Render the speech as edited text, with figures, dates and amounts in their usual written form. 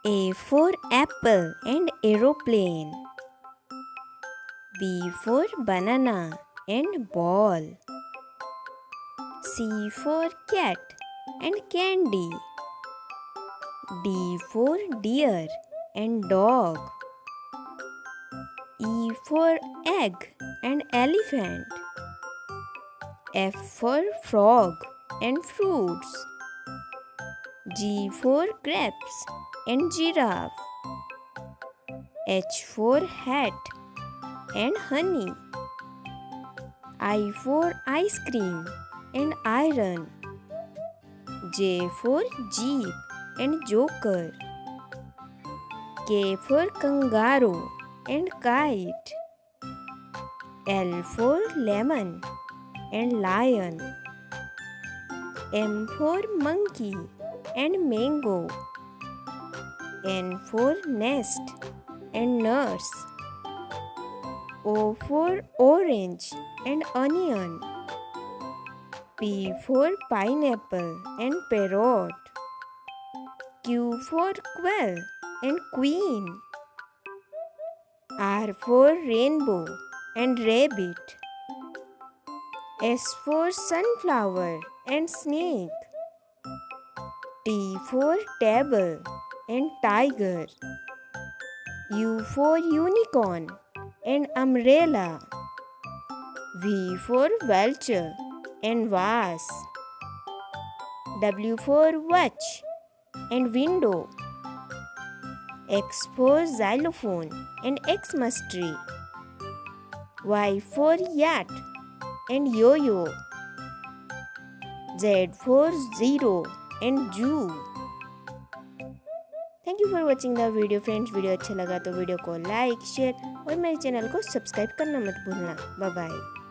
A for apple and aeroplane. B for banana and ball. C for cat and candy. D for deer and dog. E for egg and elephant. F for frog and fruits. G for grapes and giraffe. H for hat and honey. I for ice cream and iron. J for jeep and joker. K for kangaroo and kite. L for lemon and lion. M for monkey and mango. N for nest and nurse. O for orange and onion. P for pineapple and parrot. Q for quail and queen. R for rainbow and rabbit. S for sunflower and snake. T for table and tiger. U for unicorn and umbrella. V for vulture and vase. W for watch and window. X for xylophone and Xmas tree. Y for yacht and yo-yo. Z for zero and zoo. Thank you for watching the video friends. Video अच्छा लगा तो video को like share और मेरे channel को subscribe करना मत भूलना। Bye bye.